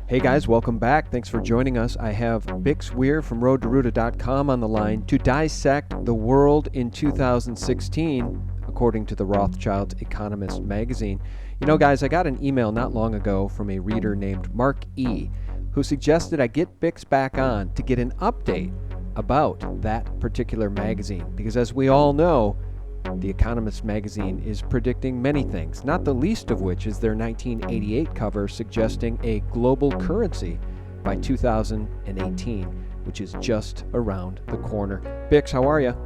Hey guys, welcome back. Thanks for joining us. I have Bix Weir from roadtoruta.com on the line to dissect the world in 2016, according to the Rothschild Economist magazine. You know, guys, I got an email not long ago from a reader named Mark E., who suggested I get Bix back on to get an update about that particular magazine. Because as we all know, the Economist magazine is predicting many things, not the least of which is their 1988 cover suggesting a global currency by 2018, which is just around the corner. Bix, how are you?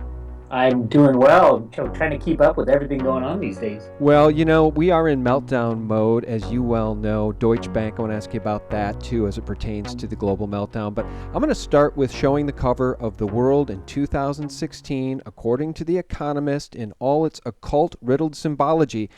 I'm doing well, trying to keep up with everything going on these days. Well, you know, we are in meltdown mode, as you well know. Deutsche Bank, I want to ask you about that too as it pertains to the global meltdown. But I'm going to start with showing the cover of The World in 2016, according to The Economist, in all its occult, riddled symbology.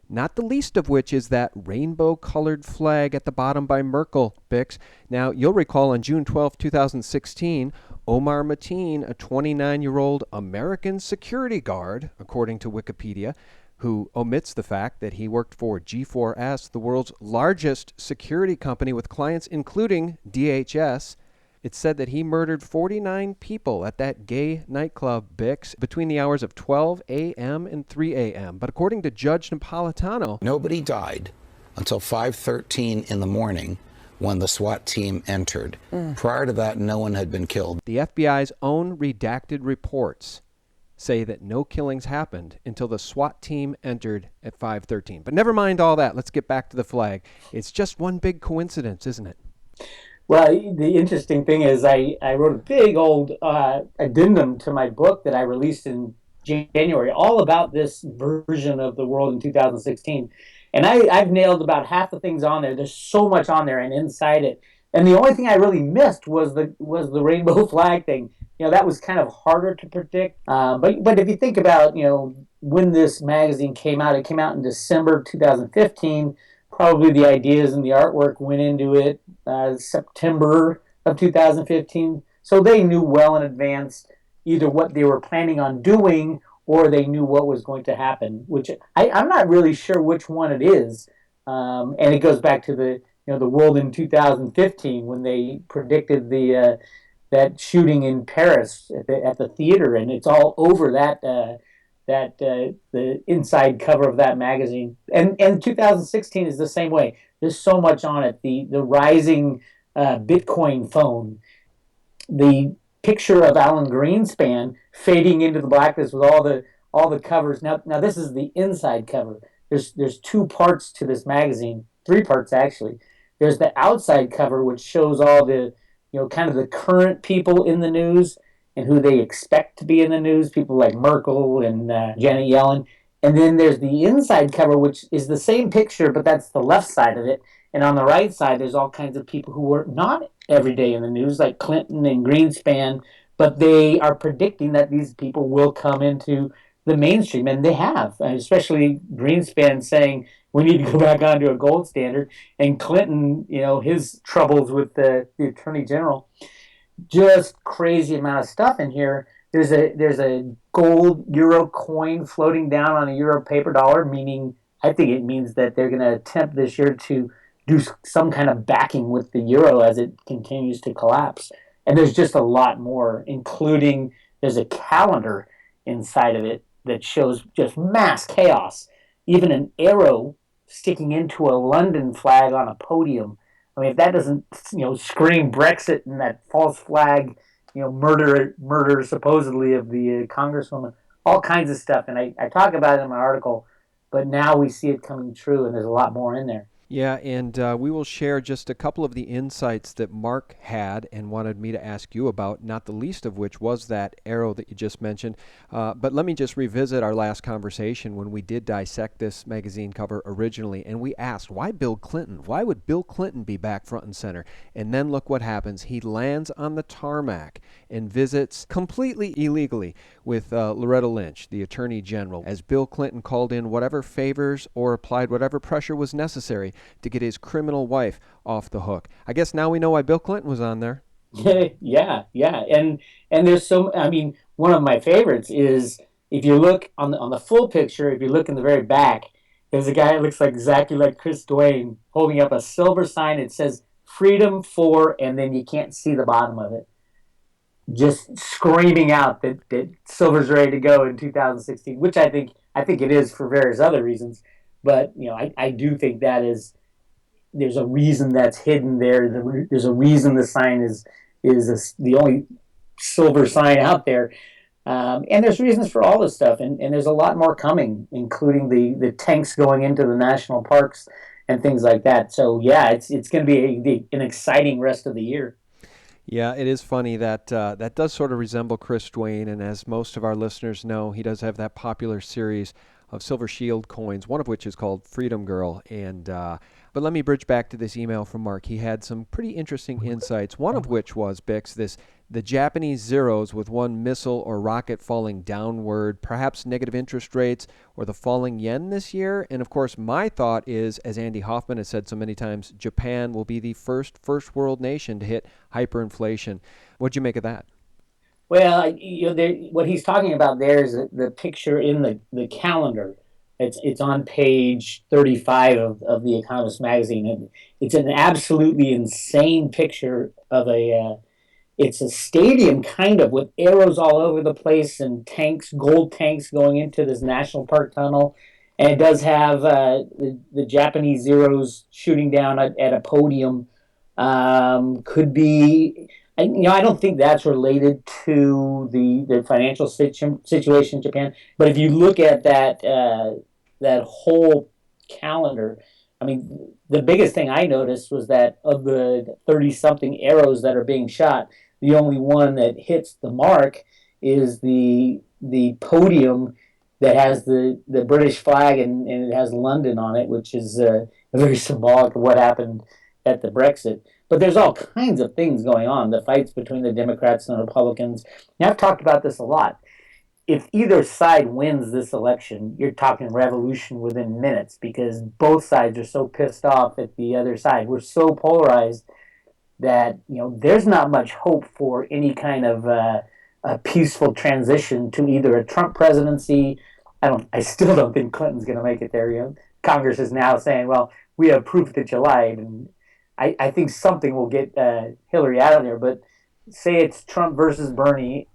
Not the least of which is that rainbow-colored flag at the bottom by Merkel, Bix. Now, you'll recall on June 12, 2016, Omar Mateen, a 29-year-old American security guard, according to Wikipedia, who omits the fact that he worked for G4S, the world's largest security company with clients including DHS. It said that he murdered 49 people at that gay nightclub, Bix, between the hours of 12 a.m. and 3 a.m. But according to Judge Napolitano, nobody died until 5:13 in the morning when the SWAT team entered. Prior to that, no one had been killed. The FBI's own redacted reports say that no killings happened until the SWAT team entered at 5:13. But never mind all that. Let's get back to the flag. It's just one big coincidence, isn't it? Well, the interesting thing is I wrote a big old addendum to my book that I released in January, all about this version of the world in 2016. And I've nailed about half the things on there. There's so much on there and inside it. And the only thing I really missed was the rainbow flag thing. You know, that was kind of harder to predict. But if you think about, when this magazine came out, it came out in December 2015. Probably the ideas and the artwork went into it September of 2015. So they knew well in advance either what they were planning on doing or they knew what was going to happen, which I'm not really sure which one it is. And it goes back to the world in 2015 when they predicted that shooting in Paris at the theater, and it's all over the inside cover of that magazine. And 2016 is the same way. There's so much on it. The rising Bitcoin phone, the picture of Alan Greenspan fading into the blackness with all the covers. Now this is the inside cover. There's two parts to this magazine, three parts actually. There's the outside cover, which shows all the kind of the current people in the news and who they expect to be in the news, people like Merkel and Janet Yellen. And then there's the inside cover, which is the same picture, but that's the left side of it. And on the right side, there's all kinds of people who were not every day in the news, like Clinton and Greenspan, but they are predicting that these people will come into the mainstream, and they have, especially Greenspan saying we need to go back onto a gold standard, and Clinton, his troubles with the attorney general. Just crazy amount of stuff in here. There's a gold euro coin floating down on a euro paper dollar, meaning I think it means that they're going to attempt this year to do some kind of backing with the euro as it continues to collapse. And there's just a lot more, including there's a calendar inside of it that shows just mass chaos. Even an arrow sticking into a London flag on a podium. I mean, if that doesn't, scream Brexit and that false flag, murder supposedly of the congresswoman, all kinds of stuff. And I talk about it in my article, but now we see it coming true, and there's a lot more in there. Yeah, and we will share just a couple of the insights that Mark had and wanted me to ask you about, not the least of which was that arrow that you just mentioned. But let me just revisit our last conversation when we did dissect this magazine cover originally, and we asked, why Bill Clinton? Why would Bill Clinton be back front and center? And then look what happens. He lands on the tarmac and visits completely illegally with Loretta Lynch, the Attorney General, as Bill Clinton called in whatever favors or applied whatever pressure was necessary to get his criminal wife off the hook. I guess now we know why Bill Clinton was on there. Yeah. And there's one of my favorites is if you look on the full picture, if you look in the very back, there's a guy that looks like exactly like Chris Duane holding up a silver sign. It says freedom for, and then you can't see the bottom of it, just screaming out that silver's ready to go in 2016, which I think it is for various other reasons. But I do think there's a reason that's hidden there. There's a reason the sign is the only silver sign out there. And there's reasons for all this stuff, and there's a lot more coming, including the tanks going into the national parks and things like that. So yeah, it's going to be an exciting rest of the year. Yeah, it is funny that that does sort of resemble Chris Duane, and as most of our listeners know, he does have that popular series of Silver Shield coins, one of which is called Freedom Girl. And but let me bridge back to this email from Mark. He had some pretty interesting insights. One of which was, Bix, the Japanese zeros with one missile or rocket falling downward, perhaps negative interest rates, or the falling yen this year. And of course, my thought is, as Andy Hoffman has said so many times, Japan will be the first world nation to hit hyperinflation. What'd you make of that? Well, what he's talking about there is the picture in the calendar. It's on page 35 of the Economist magazine, and it's an absolutely insane picture of it's a stadium kind of with arrows all over the place and tanks, gold tanks going into this national park tunnel, and it does have the Japanese zeros shooting down at a podium. Could be. I don't think that's related to the financial situation in Japan. But if you look at that whole calendar, I mean, the biggest thing I noticed was that of the 30 something arrows that are being shot, the only one that hits the mark is the podium that has the British flag, and it has London on it, which is very symbolic of what happened at the Brexit. But there's all kinds of things going on, the fights between the Democrats and the Republicans. And I've talked about this a lot. If either side wins this election, you're talking revolution within minutes, because both sides are so pissed off at the other side. We're so polarized that there's not much hope for any kind of a peaceful transition to either a Trump presidency. I still don't think Clinton's going to make it there. Congress is now saying, well, we have proof that you lied, and I think something will get Hillary out of there. But say it's Trump versus Bernie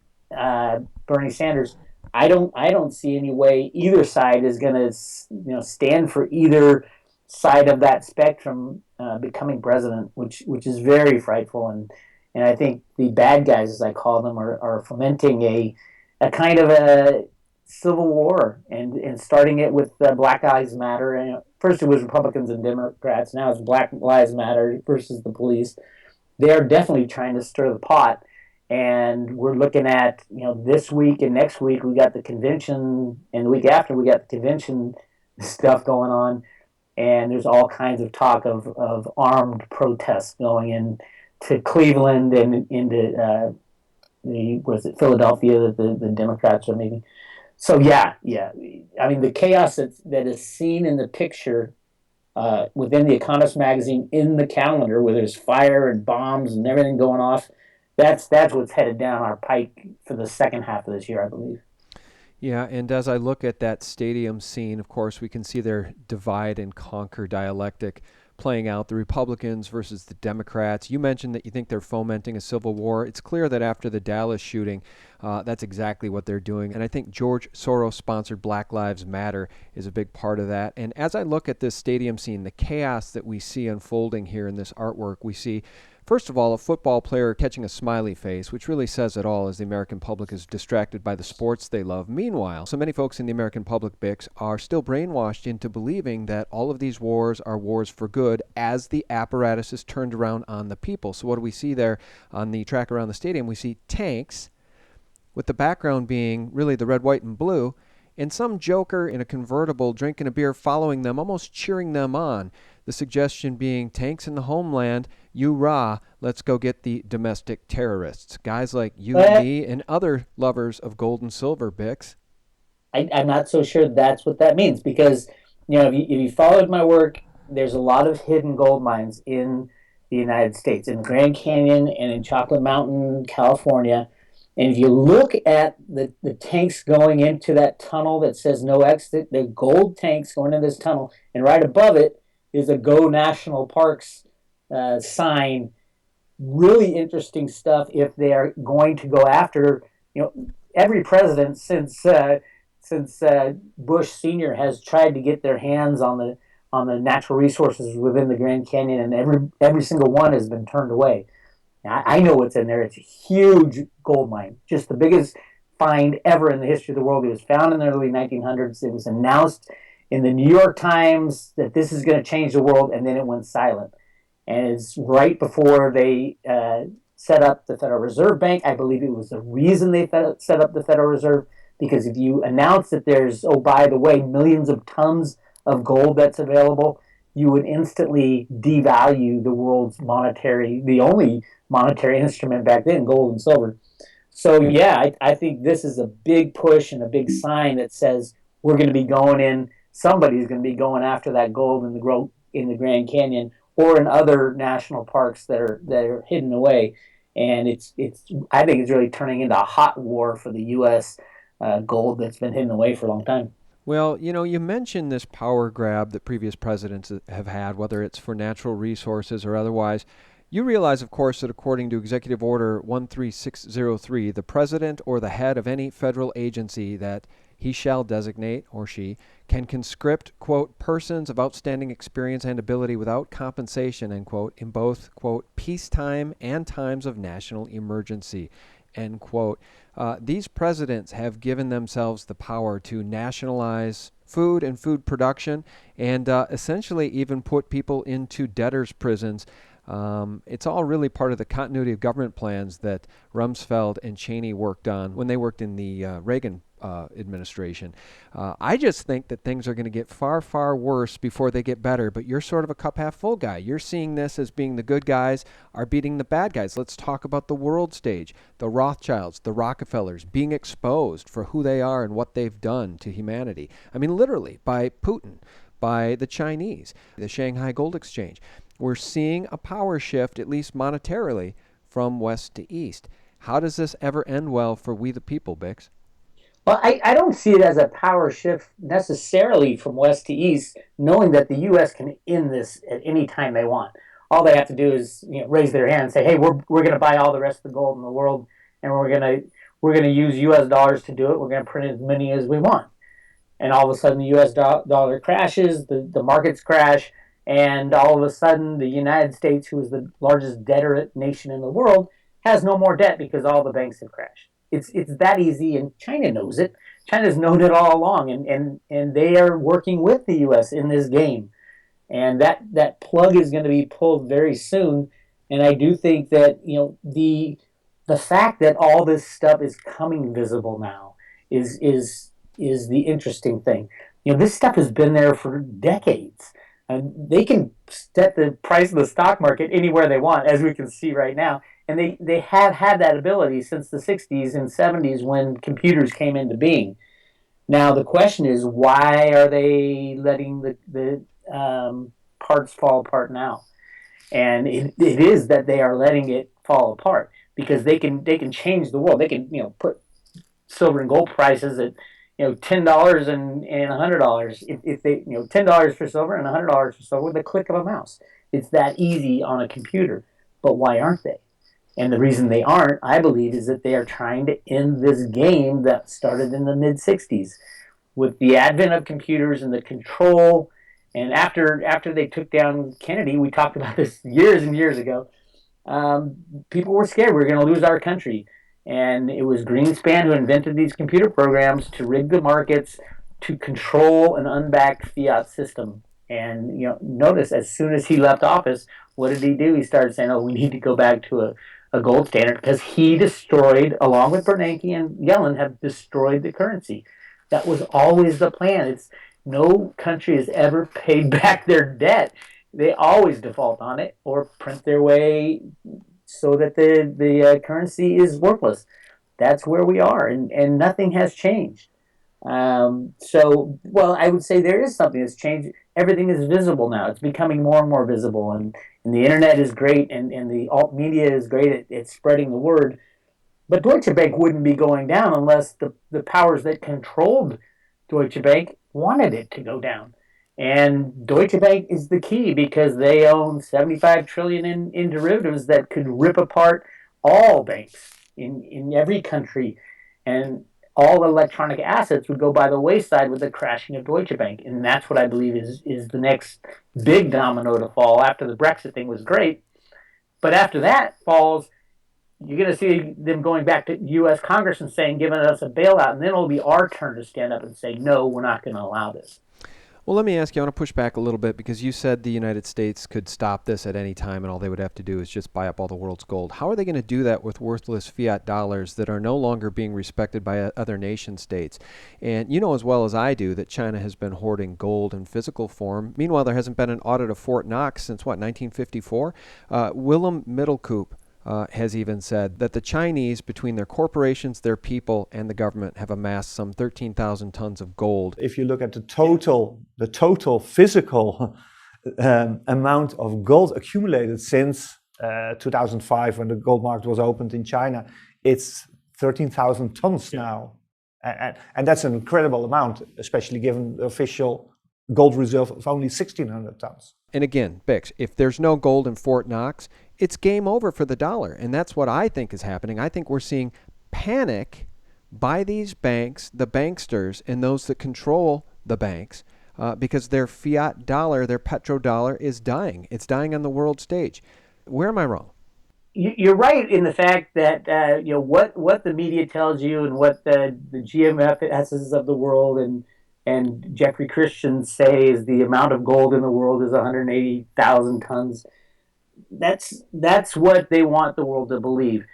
Sanders. I don't see any way either side is going to stand for either side of that spectrum becoming president, which is very frightful. And I think the bad guys, as I call them, are fomenting a kind of a civil war, and starting it with Black Lives Matter. And first it was Republicans and Democrats, now it's Black Lives Matter versus the police. They're definitely trying to stir the pot, and we're looking at this week and next week we got the convention, and the week after we got the convention stuff going on, and there's all kinds of talk of armed protests going into Cleveland and into Philadelphia, that the Democrats are making. So yeah. I mean, the chaos that is seen in the picture within the Economist magazine in the calendar, where there's fire and bombs and everything going off, that's what's headed down our pike for the second half of this year, I believe. Yeah, and as I look at that stadium scene, of course, we can see their divide and conquer dialectic playing out, the Republicans versus the Democrats. You mentioned that you think they're fomenting a civil war. It's clear that after the Dallas shooting, that's exactly what they're doing. And I think George Soros-sponsored Black Lives Matter is a big part of that. And as I look at this stadium scene, the chaos that we see unfolding here in this artwork, we see, first of all, a football player catching a smiley face, which really says it all as the American public is distracted by the sports they love. Meanwhile, so many folks in the American public, Bix, are still brainwashed into believing that all of these wars are wars for good as the apparatus is turned around on the people. So what do we see there on the track around the stadium? We see tanks, with the background being really the red, white, and blue, and some joker in a convertible drinking a beer following them, almost cheering them on. The suggestion being, tanks in the homeland, you rah, let's go get the domestic terrorists. Guys like you, me, and other lovers of gold and silver, Bix. I'm not so sure that's what that means, because if you followed my work, there's a lot of hidden gold mines in the United States, in the Grand Canyon and in Chocolate Mountain, California. And if you look at the tanks going into that tunnel that says no exit, they're gold tanks going into this tunnel, and right above it is a Go National Parks sign. Really interesting stuff if they are going to go after, every president since Bush Senior has tried to get their hands on the natural resources within the Grand Canyon, and every single one has been turned away. I know what's in there. It's a huge gold mine, just the biggest find ever in the history of the world. It was found in the early 1900s. It was announced in the New York Times that this is going to change the world, and then it went silent. And it's right before they set up the Federal Reserve Bank. I believe it was the reason they set up the Federal Reserve, because if you announce that there's, oh, by the way, millions of tons of gold that's available, you would instantly devalue the world's the only monetary instrument back then, gold and silver. So yeah, I think this is a big push and a big sign that says we're going to be going in. Somebody's going to be going after that gold in the Grand Canyon or in other national parks that are hidden away. And it's I think it's really turning into a hot war for the U.S. Gold that's been hidden away for a long time. Well, you mentioned this power grab that previous presidents have had, whether it's for natural resources or otherwise. You realize, of course, that according to Executive Order 13603, the president or the head of any federal agency that he shall designate, or she, can conscript, quote, persons of outstanding experience and ability without compensation, end quote, in both, quote, peacetime and times of national emergency, end quote. These presidents have given themselves the power to nationalize food and food production and essentially even put people into debtors' prisons. It's all really part of the continuity of government plans that Rumsfeld and Cheney worked on when they worked in the Reagan administration. I just think that things are going to get far, far worse before they get better, but you're sort of a cup half full guy. You're seeing this as being the good guys are beating the bad guys. Let's talk about the world stage. The Rothschilds, the Rockefellers being exposed for who they are and what they've done to humanity. I mean, literally, by Putin, by the Chinese, the Shanghai Gold Exchange. We're seeing a power shift, at least monetarily, from west to east. How does this ever end well for we the people, Bix? Well, I don't see it as a power shift necessarily from west to east, knowing that the U.S. can end this at any time they want. All they have to do is raise their hand and say, "Hey, we're going to buy all the rest of the gold in the world, and we're going to use U.S. dollars to do it. We're going to print as many as we want." And all of a sudden, the U.S. dollar crashes, the markets crash, and all of a sudden, the United States, who is the largest debtor nation in the world, has no more debt because all the banks have crashed. It's that easy, and China knows it. China's known it all along, and they are working with the U.S. in this game, and that plug is going to be pulled very soon. And I do think that the fact that all this stuff is coming visible now is the interesting thing. This stuff has been there for decades. And they can set the price of the stock market anywhere they want, as we can see right now. And they have had that ability since the 60s and 70s when computers came into being. Now, the question is, why are they letting the parts fall apart now? And it is that they are letting it fall apart because they can change the world. They can put silver and gold prices at $10 and $100 if they $10 for silver and $100 for silver with a click of a mouse. It's that easy on a computer. But why aren't they? And the reason they aren't, I believe, is that they are trying to end this game that started in the mid '60s with the advent of computers and the control. And after they took down Kennedy, we talked about this years and years ago. People were scared we were going to lose our country. And it was Greenspan who invented these computer programs to rig the markets, to control an unbacked fiat system. And notice as soon as he left office, what did he do? He started saying, "Oh, we need to go back to a gold standard," because he destroyed, along with Bernanke and Yellen, have destroyed the currency. That was always the plan. It's no country has ever paid back their debt. They always default on it or print their way so that the currency is worthless. That's where we are, and nothing has changed. Well, I would say there is something that's changed. Everything is visible now. It's becoming more and more visible, and the internet is great, and the alt media is great at spreading the word. But Deutsche Bank wouldn't be going down unless the powers that controlled Deutsche Bank wanted it to go down. And Deutsche Bank is the key because they own 75 trillion in derivatives that could rip apart all banks in every country. And all electronic assets would go by the wayside with the crashing of Deutsche Bank. And that's what I believe is the next big domino to fall. After the Brexit thing was great, but after that falls, you're going to see them going back to U.S. Congress and saying, giving us a bailout, and then it'll be our turn to stand up and say, no, we're not going to allow this. Well, let me ask you, I want to push back a little bit because you said the United States could stop this at any time and all they would have to do is just buy up all the world's gold. How are they going to do that with worthless fiat dollars that are no longer being respected by other nation states? And you know as well as I do that China has been hoarding gold in physical form. Meanwhile, there hasn't been an audit of Fort Knox since, 1954? Willem Middelkoop has even said that the Chinese, between their corporations, their people, and the government, have amassed some 13,000 tons of gold. If you look at the total physical amount of gold accumulated since 2005, when the gold market was opened in China, it's 13,000 tons now. And that's an incredible amount, especially given the official gold reserve of only 1,600 tons. And again, Bix, if there's no gold in Fort Knox, it's game over for the dollar. And that's what I think is happening. I think we're seeing panic by these banks, the banksters, and those that control the banks, because their fiat dollar, their petrodollar, is dying. It's dying on the world stage. Where am I wrong? You're right in the fact that what the media tells you and what the GMFSs of the world and Jeffrey Christian say is the amount of gold in the world is 180,000 tons. That's what they want the world to believe.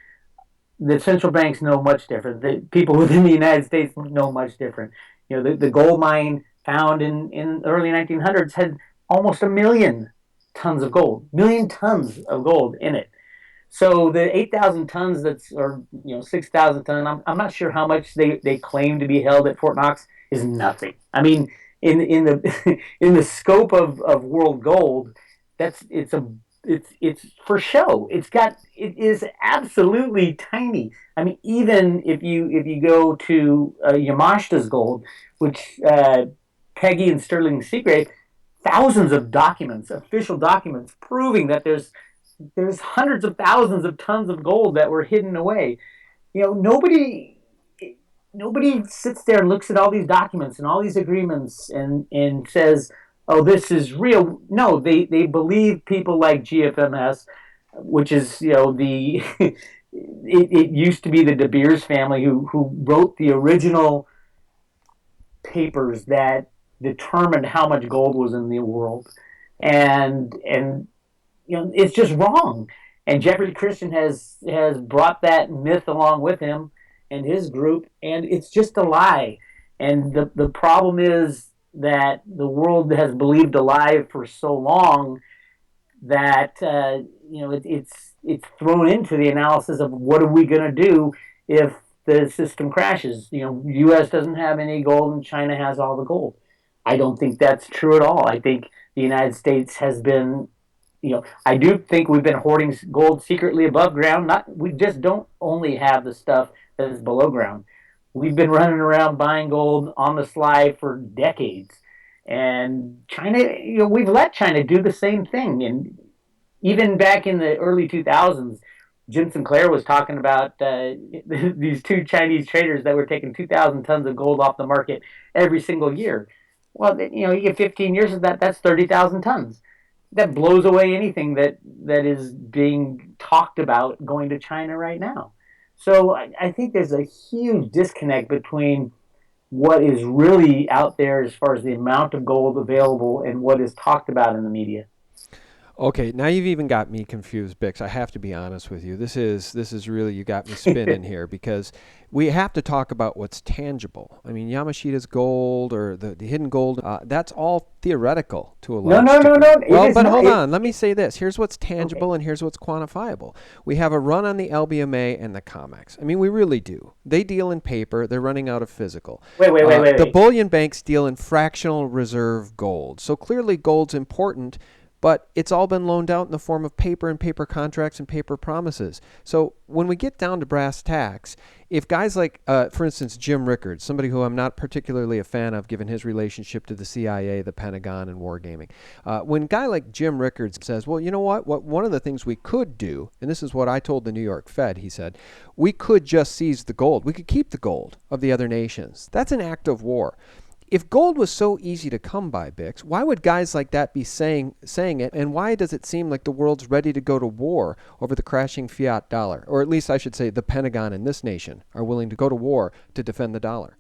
The central banks know much different. The people within the United States know much different. The gold mine found in the early 1900s had almost 1 million tons of gold, in it. So the 8,000 tons or 6,000 tons, I'm not sure how much they claim to be held at Fort Knox is nothing. I mean, in the in the scope of world gold, it's for show. It is absolutely tiny. I mean, even if you go to Yamashita's gold, which Peggy and Sterling Seagrave, thousands of documents, official documents, proving that there's hundreds of thousands of tons of gold that were hidden away. Nobody sits there and looks at all these documents and all these agreements and says, oh, this is real. No, they believe people like GFMS, which is, it used to be the De Beers family who wrote the original papers that determined how much gold was in the world. And it's just wrong. And Jeffrey Christian has brought that myth along with him and his group, and it's just a lie. And the problem is that the world has believed a lie for so long that it's thrown into the analysis of what are we going to do if the system crashes. U.S. doesn't have any gold and China has all the gold. I don't think that's true at all. I think the United States has been, I do think we've been hoarding gold secretly above ground. We just don't only have the stuff that is below ground. We've been running around buying gold on the sly for decades. And China, we've let China do the same thing. And even back in the early 2000s, Jim Sinclair was talking about these two Chinese traders that were taking 2,000 tons of gold off the market every single year. Well, you get 15 years of that, that's 30,000 tons. That blows away anything that is being talked about going to China right now. So I think there's a huge disconnect between what is really out there as far as the amount of gold available and what is talked about in the media. Okay, now you've even got me confused, Bix. I have to be honest with you. This is really, you got me spinning here, because we have to talk about what's tangible. I mean, Yamashita's gold or the hidden gold, that's all theoretical to a large degree. No. Well, but hold on. Let me say this. Here's what's tangible and here's what's quantifiable. We have a run on the LBMA and the COMEX. I mean, we really do. They deal in paper. They're running out of physical. Wait. The bullion banks deal in fractional reserve gold. So clearly gold's important. but it's all been loaned out in the form of paper and paper contracts and paper promises. So when we get down to brass tacks, if guys like, for instance, Jim Rickards, somebody who I'm not particularly a fan of given his relationship to the CIA, the Pentagon, and wargaming, when a guy like Jim Rickards says, well, you know what, one of the things we could do, and this is what I told the New York Fed, he said, we could just seize the gold. We could keep the gold of the other nations. That's an act of war. If gold was so easy to come by, Bix, why would guys like that be saying it, and why does it seem like the world's ready to go to war over the crashing fiat dollar? Or at least I should say the Pentagon and this nation are willing to go to war to defend the dollar.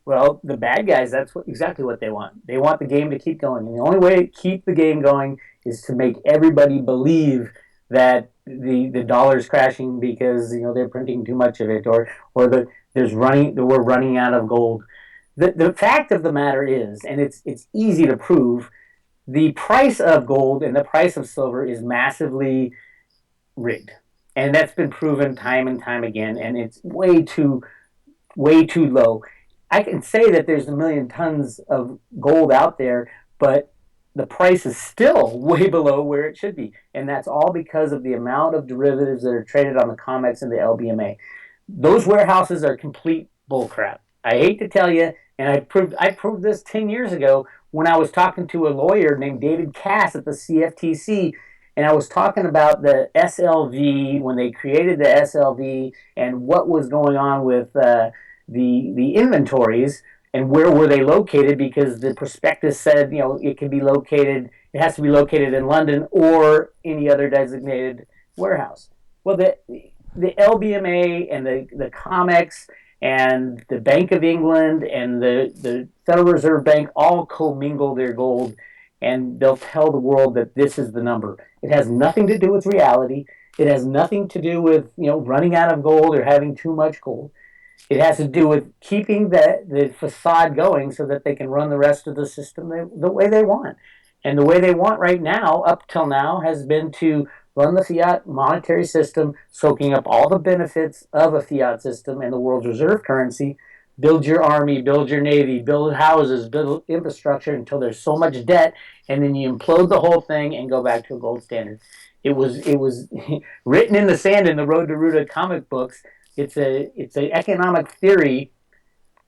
Well, the bad guys, that's exactly what they want. They want the game to keep going. And the only way to keep the game going is to make everybody believe that the dollar's crashing because they're printing too much of it, or we're running out of gold. The fact of the matter is, and it's easy to prove, the price of gold and the price of silver is massively rigged. And that's been proven time and time again, and it's way too low. I can say that there's 1 million tons of gold out there, but the price is still way below where it should be. And that's all because of the amount of derivatives that are traded on the COMEX and the LBMA. Those warehouses are complete bullcrap. I hate to tell you, and I proved this 10 years ago when I was talking to a lawyer named David Cass at the CFTC, and I was talking about the SLV, when they created the SLV, and what was going on with the inventories and where were they located, because the prospectus said it has to be located in London or any other designated warehouse. Well, the LBMA and the COMEX and the Bank of England and the Federal Reserve Bank all commingle their gold, and they'll tell the world that this is the number. It has nothing to do with reality. It has nothing to do with running out of gold or having too much gold. It has to do with keeping the facade going so that they can run the rest of the system the way they want. And the way they want right now, up till now, has been to run the fiat monetary system, soaking up all the benefits of a fiat system and the world's reserve currency, build your army, build your navy, build houses, build infrastructure until there's so much debt, and then you implode the whole thing and go back to a gold standard. It was written in the sand in the Road to Ruta comic books. It's an economic theory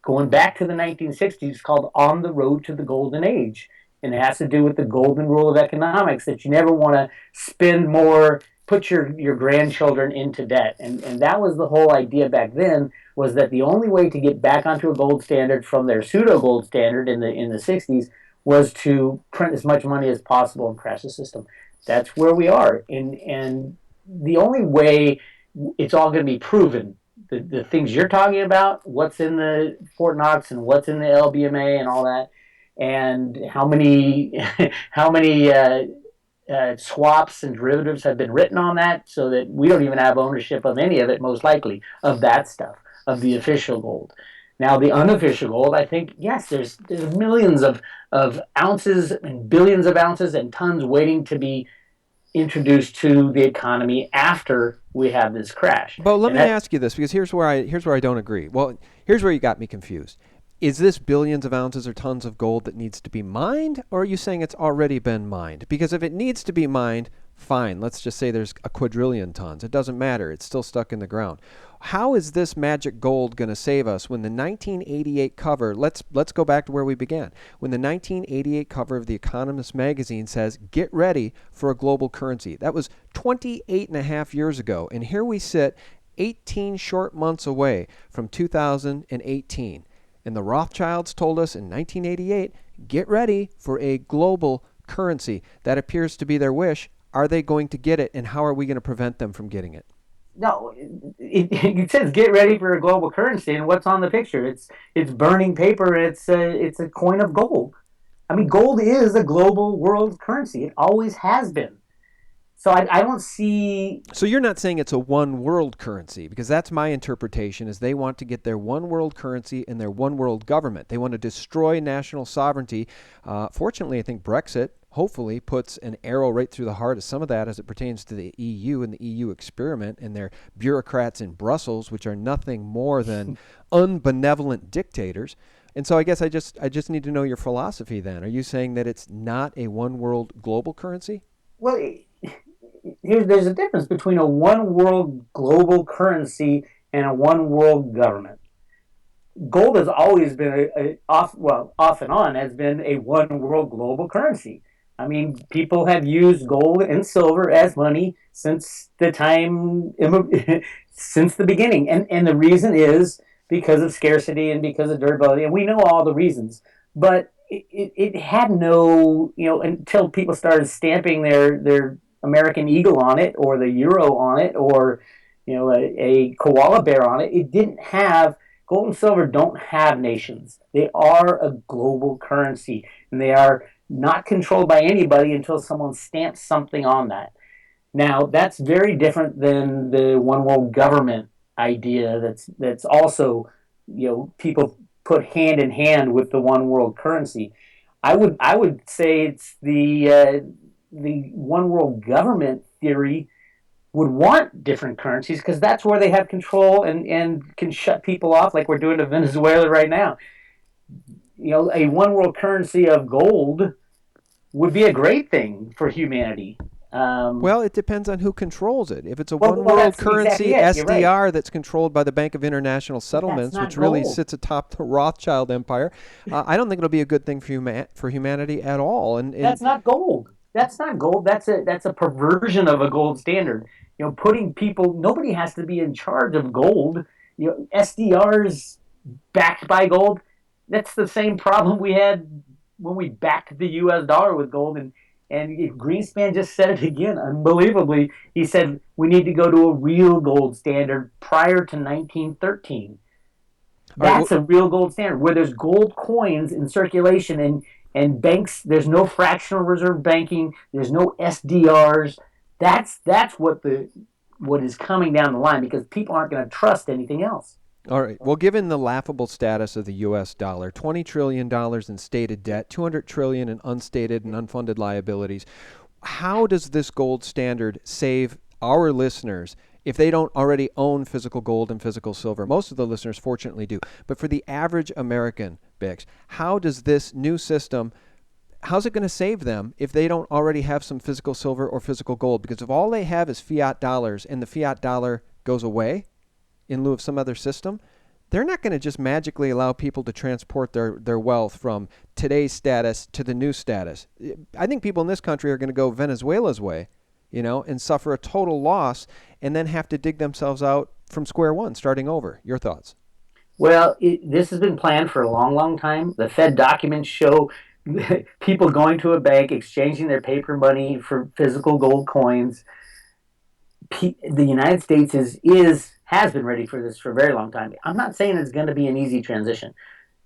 going back to the 1960s called On the Road to the Golden Age. And it has to do with the golden rule of economics, that you never want to spend more, put your grandchildren into debt. And that was the whole idea back then, was that the only way to get back onto a gold standard from their pseudo-gold standard in the 60s was to print as much money as possible and crash the system. That's where we are. And the only way it's all going to be proven, the things you're talking about, what's in the Fort Knox and what's in the LBMA and all that, and how many swaps and derivatives have been written on that, so that we don't even have ownership of any of it, most likely, of that stuff, of the official gold. Now, the unofficial gold, I think, yes, there's millions of ounces and billions of ounces and tons waiting to be introduced to the economy after we have this crash. But let me ask you this, because here's where I don't agree. Well, here's where you got me confused. Is this billions of ounces or tons of gold that needs to be mined, or are you saying it's already been mined? Because if it needs to be mined, fine. Let's just say there's a quadrillion tons. It doesn't matter. It's still stuck in the ground. How is this magic gold going to save us when the 1988 cover, let's go back to where we began, when the 1988 cover of the Economist magazine says, get ready for a global currency? That was 28 and a half years ago, and here we sit 18 short months away from 2018. And the Rothschilds told us in 1988, get ready for a global currency. That appears to be their wish. Are they going to get it, and how are we going to prevent them from getting it? No, it says get ready for a global currency, and what's on the picture? It's burning paper. It's a coin of gold. I mean, gold is a global world currency. It always has been. So I don't see... So you're not saying it's a one world currency, because that's my interpretation, is they want to get their one world currency and their one world government. They want to destroy national sovereignty. Fortunately, I think Brexit hopefully puts an arrow right through the heart of some of that as it pertains to the EU and the EU experiment and their bureaucrats in Brussels, which are nothing more than unbenevolent dictators. And so I guess I just need to know your philosophy then. Are you saying that it's not a one world global currency? Well, there's a difference between a one world global currency and a one world government. Gold has always been off and on has been a one world global currency. I mean, people have used gold and silver as money since the time since the beginning, and the reason is because of scarcity and because of durability, and we know all the reasons. But it had no, until people started stamping their American eagle on it, or the euro on it, or a koala bear on it. It didn't have Gold and silver don't have nations. They are a global currency, and they are not controlled by anybody until someone stamps something on that. Now, that's very different than the one world government idea. That's also, people put hand in hand with the one world currency. I would say it's the one world government theory would want different currencies because that's where they have control and can shut people off like we're doing to Venezuela right now. A one world currency of gold would be a great thing for humanity. Well, it depends on who controls it. If it's a Well, one-world that's currency, exactly it. You're right. SDR, that's controlled by the Bank of International But that's Settlements, not which really gold. sits atop the Rothschild empire, I don't think it'll be a good thing for humanity at all. And That's not gold. That's not gold. That's a perversion of a gold standard. Putting people. Nobody has to be in charge of gold. SDRs backed by gold. That's the same problem we had when we backed the U.S. dollar with gold. And Greenspan just said it again, unbelievably. He said we need to go to a real gold standard prior to 1913. all right, That's a real gold standard where there's gold coins in circulation and banks. There's no fractional reserve banking. There's no SDRs. That's what is coming down the line because people aren't going to trust anything else. all right. Well, given the laughable status of the U.S. dollar, $20 trillion in stated debt, $200 trillion in unstated and unfunded liabilities, how does this gold standard save our listeners if they don't already own physical gold and physical silver? Most of the listeners fortunately do. But for the average American, Bix, how does this new system, how's it going to save them if they don't already have some physical silver or physical gold? Because if all they have is fiat dollars and the fiat dollar goes away in lieu of some other system, they're not going to just magically allow people to transport their wealth from today's status to the new status. I think people in this country are going to go Venezuela's way, and suffer a total loss and then have to dig themselves out from square one, starting over. Your thoughts? Well, this has been planned for a long, long time. The Fed documents show people going to a bank, exchanging their paper money for physical gold coins. The United States has been ready for this for a very long time. I'm not saying it's going to be an easy transition.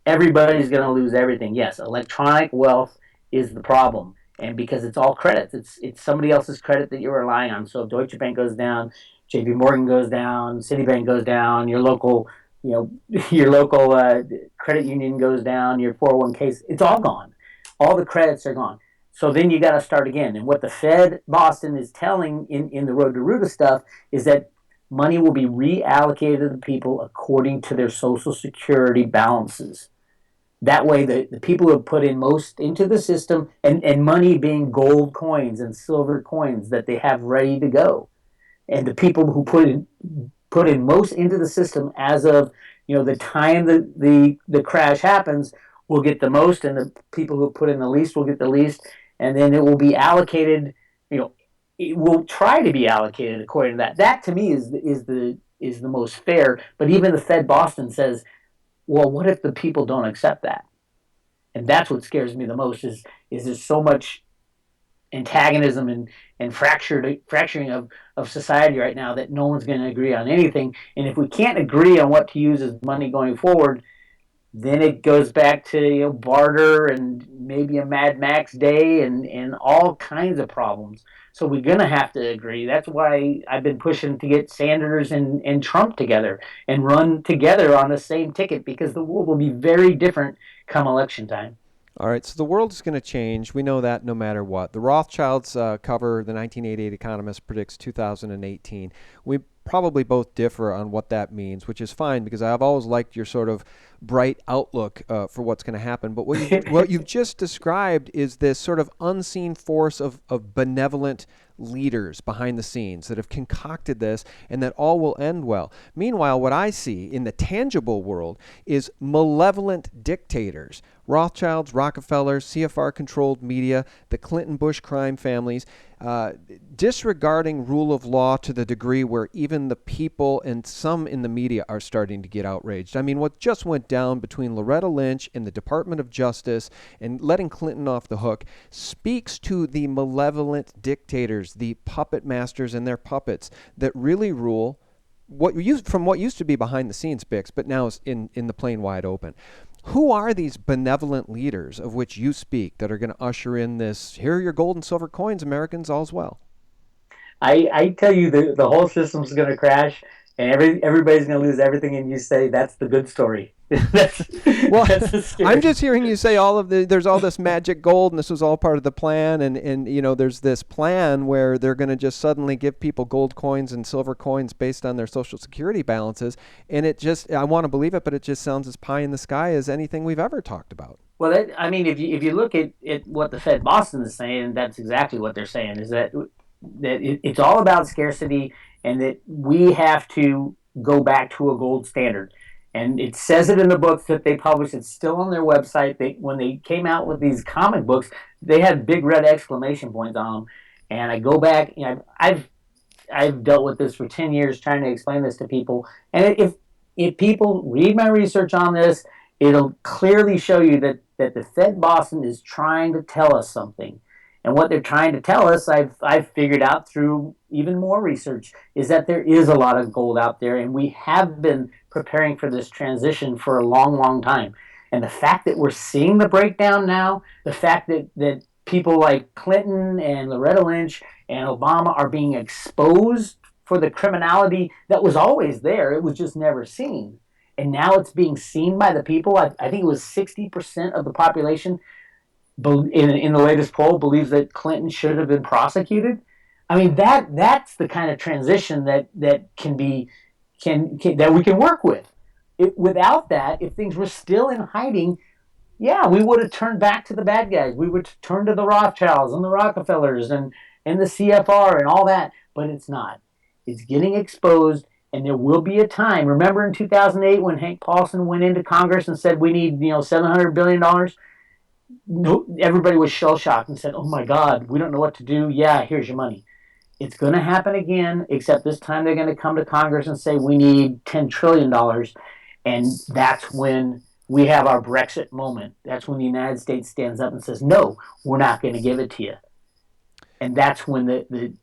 Everybody's going to lose everything. Yes, electronic wealth is the problem, and because it's all credits, it's somebody else's credit that you're relying on. So if Deutsche Bank goes down, J.P. Morgan goes down, Citibank goes down, your local, your local credit union goes down, your 401ks, it's all gone. All the credits are gone. So then you got to start again. And what the Fed Boston is telling in the Road to Ruta stuff is that money will be reallocated to the people according to their Social Security balances. That way, the people who have put in most into the system, and money being gold coins and silver coins that they have ready to go, and the people who put in most into the system as of the time that the crash happens will get the most, and the people who put in the least will get the least, and then it will be allocated. It will try to be allocated according to that. That to me is the most fair. But even the Fed Boston says, well, what if the people don't accept that? And that's what scares me the most is there's so much antagonism and fracturing of society right now that no one's going to agree on anything. And if we can't agree on what to use as money going forward, then it goes back to barter and maybe a Mad Max day and all kinds of problems. So we're gonna have to agree. That's why I've been pushing to get Sanders and Trump together and run together on the same ticket because the world will be very different come election time. All right, so the world is going to change. We know that no matter what. The Rothschilds cover, the 1988 Economist predicts 2018. We probably both differ on what that means, which is fine because I've always liked your sort of bright outlook for what's going to happen. But what you've just described is this sort of unseen force of benevolent leaders behind the scenes that have concocted this, and that all will end well. Meanwhile, what I see in the tangible world is malevolent dictators, Rothschilds, Rockefellers, CFR-controlled media, the Clinton-Bush crime families, disregarding rule of law to the degree where even the people and some in the media are starting to get outraged. I mean, what just went down between Loretta Lynch and the Department of Justice and letting Clinton off the hook speaks to the malevolent dictators, the puppet masters and their puppets that really rule from what used to be behind the scenes, Bix, but now is in the plain wide open. Who are these benevolent leaders of which you speak that are going to usher in this, here are your gold and silver coins, Americans, all's well? I tell you, the whole system's going to crash, and everybody's going to lose everything, and you say that's the good story. that's I'm just hearing you say there's all this magic gold, and this was all part of the plan, and there's this plan where they're going to just suddenly give people gold coins and silver coins based on their Social Security balances, and I want to believe it, but it just sounds as pie in the sky as anything we've ever talked about. Well, if you look at what the Fed Boston is saying, that's exactly what they're saying, is that it's all about scarcity, and that we have to go back to a gold standard. And it says it in the books that they publish. It's still on their website. When they came out with these comic books, they had big red exclamation points on them. And I go back, I've dealt with this for 10 years trying to explain this to people. And if people read my research on this, it'll clearly show you that the Fed Boston is trying to tell us something. And what they're trying to tell us, I've figured out through even more research, is that there is a lot of gold out there, and we have been preparing for this transition for a long, long time. And the fact that we're seeing the breakdown now, the fact that people like Clinton and Loretta Lynch and Obama are being exposed for the criminality that was always there, it was just never seen. And now it's being seen by the people. I think it was 60% of the population in the latest poll believes that Clinton should have been prosecuted. I mean, that's the kind of transition that can that we can work with. Without that, if things were still in hiding, yeah, we would have turned back to the bad guys. We would turn to the Rothschilds and the Rockefellers and the CFR and all that. But it's not. It's getting exposed, and there will be a time. Remember in 2008 when Hank Paulson went into Congress and said we need $700 billion? No, everybody was shell-shocked and said, oh my God, we don't know what to do. Yeah, here's your money. It's going to happen again, except this time they're going to come to Congress and say we need $10 trillion. And that's when we have our Brexit moment. That's when the United States stands up and says, no, we're not going to give it to you. And that's when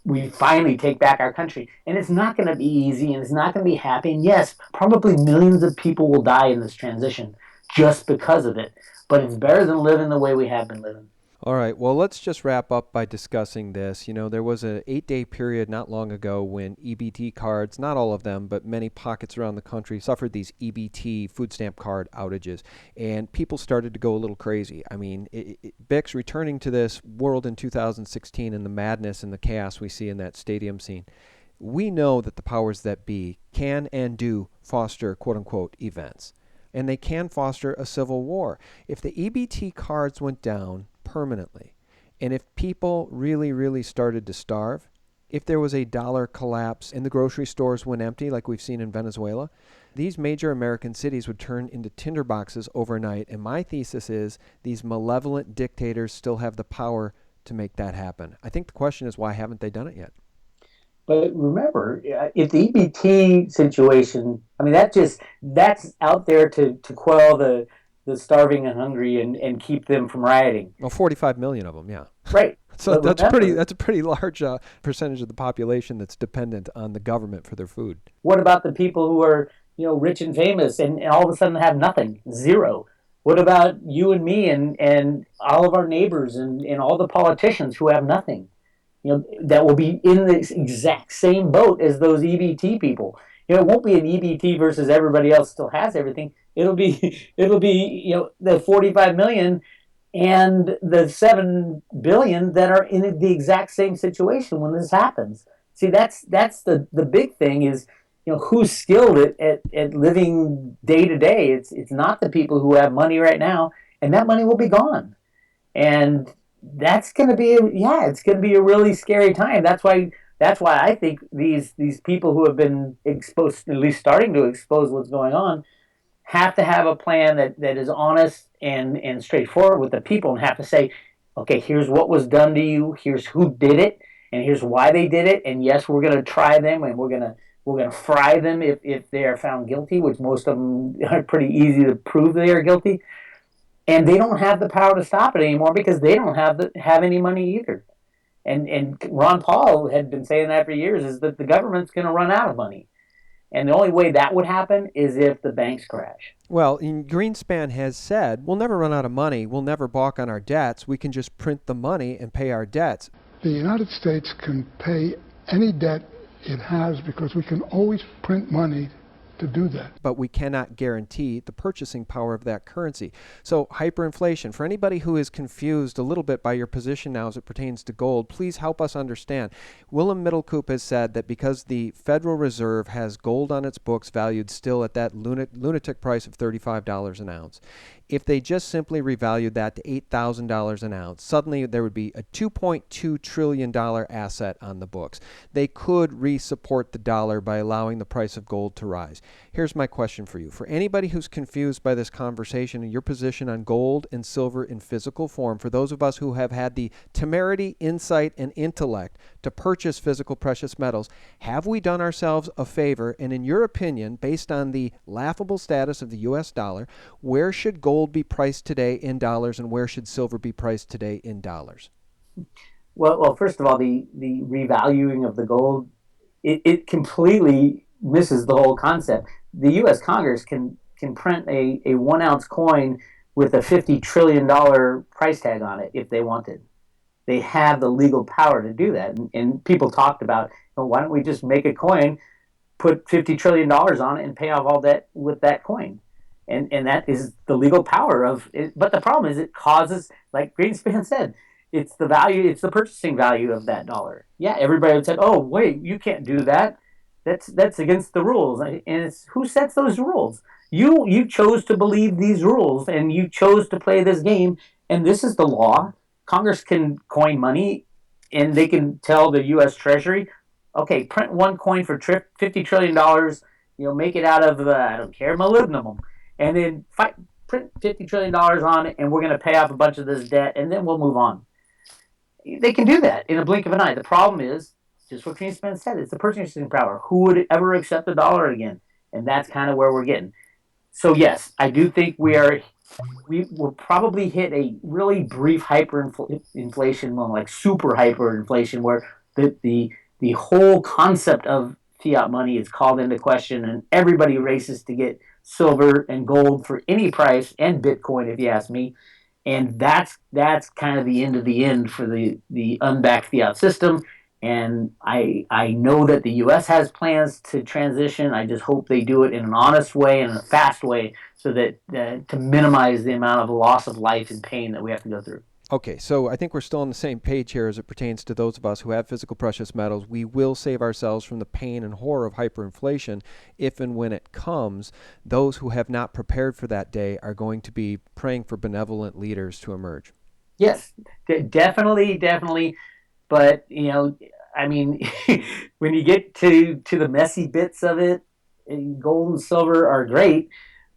we finally take back our country. And it's not going to be easy, and it's not going to be happy. And yes, probably millions of people will die in this transition just because of it. But it's better than living the way we have been living. All right. Well, let's just wrap up by discussing this. There was an 8-day period not long ago when EBT cards, not all of them, but many pockets around the country suffered these EBT food stamp card outages, and people started to go a little crazy. I mean, Bix, returning to this world in 2016 and the madness and the chaos we see in that stadium scene, we know that the powers that be can and do foster quote-unquote events. And they can foster a civil war. If the EBT cards went down permanently, and if people really, really started to starve, if there was a dollar collapse and the grocery stores went empty like we've seen in Venezuela, these major American cities would turn into tinderboxes overnight. And my thesis is these malevolent dictators still have the power to make that happen. I think the question is, why haven't they done it yet? But remember, if the EBT situation, I mean, that's out there to quell the starving and hungry and keep them from rioting. Well, 45 million of them, yeah. Right. So that's a pretty large percentage of the population that's dependent on the government for their food. What about the people who are, rich and famous and all of a sudden have nothing, zero? What about you and me and all of our neighbors and all the politicians who have nothing? That will be in the exact same boat as those EBT people. It won't be an EBT versus everybody else still has everything. It'll be the 45 million and the 7 billion that are in the exact same situation when this happens. See, that's the big thing is who's skilled at living day to day. It's not the people who have money right now, and that money will be gone. And that's going to be it's going to be a really scary time. That's why I think these people who have been exposed, at least starting to expose what's going on, have to have a plan that is honest and straightforward with the people, and have to say, okay, here's what was done to you, here's who did it, and here's why they did it. And yes, we're going to try them, and we're going to fry them if they are found guilty, which most of them are pretty easy to prove they are guilty. And they don't have the power to stop it anymore because they don't have any money either. And Ron Paul had been saying that for years, is that the government's going to run out of money. And the only way that would happen is if the banks crash. Well, Greenspan has said, we'll never run out of money. We'll never balk on our debts. We can just print the money and pay our debts. The United States can pay any debt it has because we can always print money to do that. But we cannot guarantee the purchasing power of that currency. So hyperinflation, for anybody who is confused a little bit by your position now as it pertains to gold, please help us understand. Willem Middelkoop has said that because the Federal Reserve has gold on its books valued still at that lunatic price of $35 an ounce, if they just simply revalued that to $8,000 an ounce, suddenly there would be a $2.2 trillion asset on the books. They could re-support the dollar by allowing the price of gold to rise. Here's my question for you. For anybody who's confused by this conversation and your position on gold and silver in physical form, for those of us who have had the temerity, insight, and intellect to purchase physical precious metals, have we done ourselves a favor? And in your opinion, based on the laughable status of the U.S. dollar, where should gold be priced today in dollars, and where should silver be priced today in dollars? Well, first of all, the revaluing of the gold, it completely misses the whole concept. The U.S. Congress can print a 1 ounce coin with a $50 trillion price tag on it if they wanted. They have the legal power to do that. And people talked about, why don't we just make a coin, put $50 trillion on it, and pay off all debt with that coin? And that is the legal power of it. But the problem is it causes, like Greenspan said, it's the purchasing value of that dollar. Yeah, everybody would say, oh, wait, you can't do that. That's against the rules. And it's who sets those rules? You chose to believe these rules, and you chose to play this game, and this is the law. Congress can coin money, and they can tell the U.S. Treasury, okay, print one coin for $50 trillion, make it out of, I don't care, molybdenum, and then print $50 trillion on it, and we're going to pay off a bunch of this debt, and then we'll move on. They can do that in a blink of an eye. The problem is, just what Greenspan said, it's the purchasing power. Who would ever accept the dollar again? And that's kind of where we're getting. So yes, I do think we will probably hit a really brief hyperinflation moment, like super hyperinflation, where the whole concept of fiat money is called into question, and everybody races to get silver and gold for any price, and Bitcoin, if you ask me. And that's kind of the end of the end for the unbacked fiat system. And I know that the U.S. has plans to transition. I just hope they do it in an honest way and in a fast way, so that to minimize the amount of loss of life and pain that we have to go through. Okay, so I think we're still on the same page here as it pertains to those of us who have physical precious metals. We will save ourselves from the pain and horror of hyperinflation if and when it comes. Those who have not prepared for that day are going to be praying for benevolent leaders to emerge. Yes, definitely. But, I mean, when you get to the messy bits of it, gold and silver are great.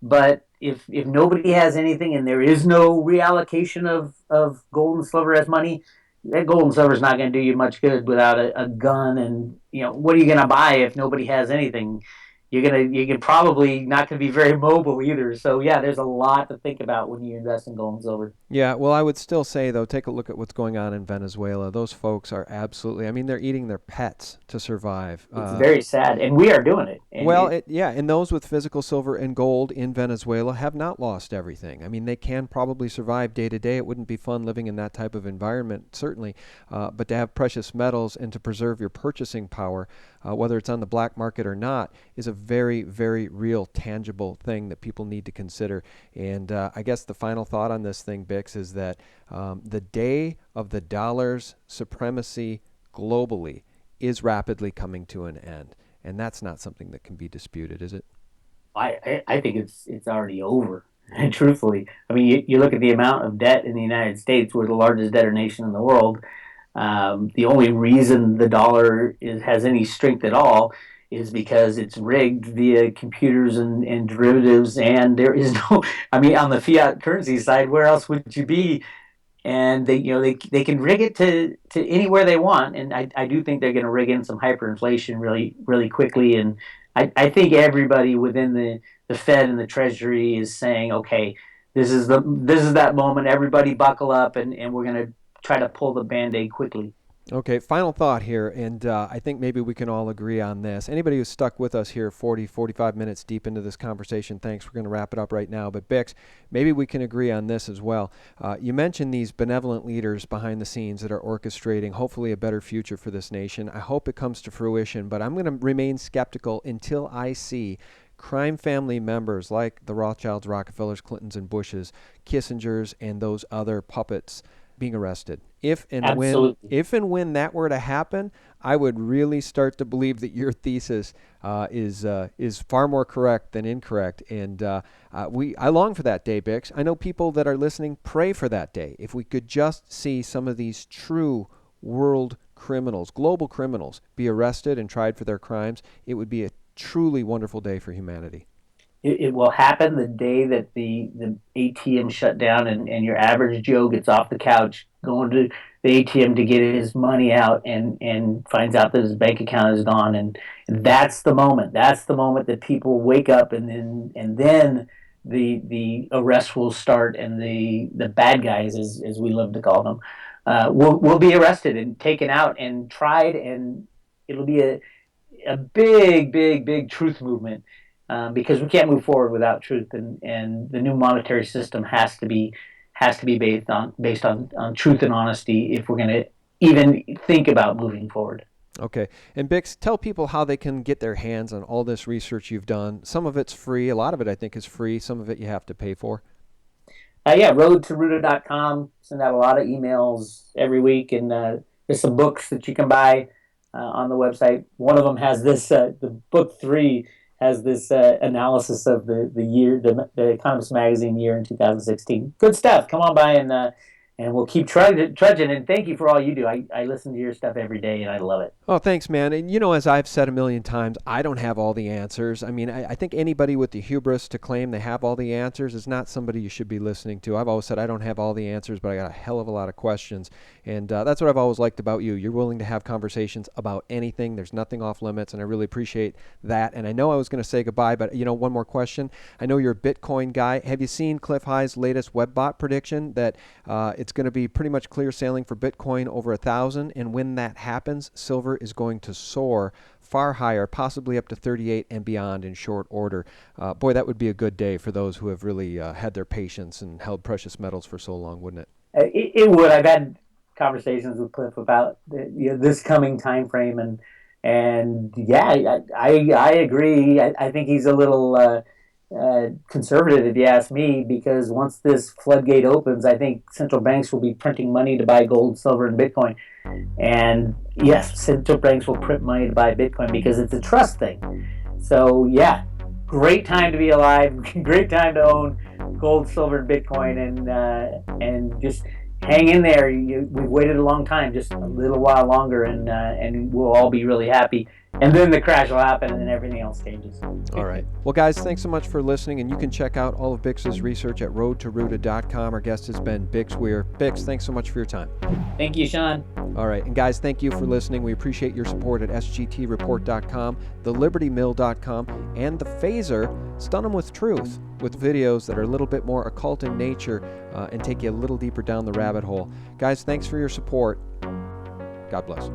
But if nobody has anything and there is no reallocation of gold and silver as money, that gold and silver is not going to do you much good without a gun. And, what are you going to buy if nobody has anything? You're probably not going to be very mobile either. So yeah, there's a lot to think about when you invest in gold and silver. Yeah, well, I would still say though, take a look at what's going on in Venezuela. Those folks are absolutely, they're eating their pets to survive. It's very sad, and we are doing it. And those with physical silver and gold in Venezuela have not lost everything. They can probably survive day to day. It wouldn't be fun living in that type of environment, certainly, but to have precious metals and to preserve your purchasing power, whether it's on the black market or not, is a very, very real, tangible thing that people need to consider. And I guess the final thought on this thing, Bix, is that the day of the dollar's supremacy globally is rapidly coming to an end. and that's not something that can be disputed, is it? I think it's already over. And truthfully, I mean, you look at the amount of debt in the United States. We're the largest debtor nation in the world. The only reason the dollar has any strength at all is because it's rigged via computers and derivatives, and there is no. I mean, on the fiat currency side, where else would you be? And they can rig it to anywhere they want, and I do think they're going to rig in some hyperinflation really quickly, and I think everybody within the Fed and the Treasury is saying, okay, this is that moment, everybody buckle up, and we're going to try to pull the Band-Aid quickly. Okay, final thought here, and I think maybe we can all agree on this. Anybody who's stuck with us here 45 minutes deep into this conversation, thanks. We're going to wrap it up right now. But Bix, maybe we can agree on this as well. You mentioned these benevolent leaders behind the scenes that are orchestrating hopefully a better future for this nation. I hope it comes to fruition, but I'm going to remain skeptical until I see crime family members like the Rothschilds, Rockefellers, Clintons, and Bushes, Kissingers, and those other puppets being arrested. If and when that were to happen, I would really start to believe that your thesis is far more correct than incorrect. And I long for that day, Bix. I know people that are listening pray for that day. If we could just see some of these true world criminals, global criminals, be arrested and tried for their crimes, it would be a truly wonderful day for humanity. It will happen the day that the ATM shut down and your average Joe gets off the couch going to the ATM to get his money out and finds out that his bank account is gone, and that's the moment. That's the moment that people wake up, and then the arrest will start, and the bad guys, as we love to call them, will be arrested and taken out and tried, and it'll be a big truth movement. Because we can't move forward without truth, and the new monetary system has to be based on truth and honesty if we're going to even think about moving forward. Okay. And Bix, tell people how they can get their hands on all this research you've done. Some of it's free. A lot of it, I think, is free. Some of it you have to pay for. Roadtoruta.com. Send out a lot of emails every week, and there's some books that you can buy on the website. One of them has this, the book 3 has this analysis of the year, the Economist magazine year in 2016. Good stuff. Come on by and we'll keep trudging. And thank you for all you do. I listen to your stuff every day, and I love it. Oh, thanks, man. And as I've said a million times, I don't have all the answers. I mean, I think anybody with the hubris to claim they have all the answers is not somebody you should be listening to. I've always said I don't have all the answers, but I got a hell of a lot of questions. And that's what I've always liked about you. You're willing to have conversations about anything. There's nothing off limits, and I really appreciate that. And I know I was going to say goodbye, but one more question. I know you're a Bitcoin guy. Have you seen Cliff High's latest WebBot prediction that it's going to be pretty much clear sailing for Bitcoin over 1,000, and when that happens, silver is going to soar far higher, possibly up to 38 and beyond in short order. Boy, that would be a good day for those who have really had their patience and held precious metals for so long, wouldn't it? It would. I've had conversations with Cliff about this coming time frame, and yeah, I agree. I think he's a little conservative, if you ask me, because once this floodgate opens, I think central banks will be printing money to buy gold, silver, and Bitcoin. And yes, central banks will print money to buy Bitcoin because it's a trust thing. So yeah, great time to be alive, great time to own gold, silver, and Bitcoin, and just hang in there. We've waited a long time, just a little while longer, and we'll all be really happy. And then the crash will happen, and then everything else changes. All right. Well, guys, thanks so much for listening, and you can check out all of Bix's research at roadtoruta.com. Our guest has been Bix Weir. Bix, thanks so much for your time. Thank you, Sean. All right. And guys, thank you for listening. We appreciate your support at sgtreport.com, thelibertymill.com, and the Phaser, Stun 'em with Truth, with videos that are a little bit more occult in nature and take you a little deeper down the rabbit hole. Guys, thanks for your support. God bless.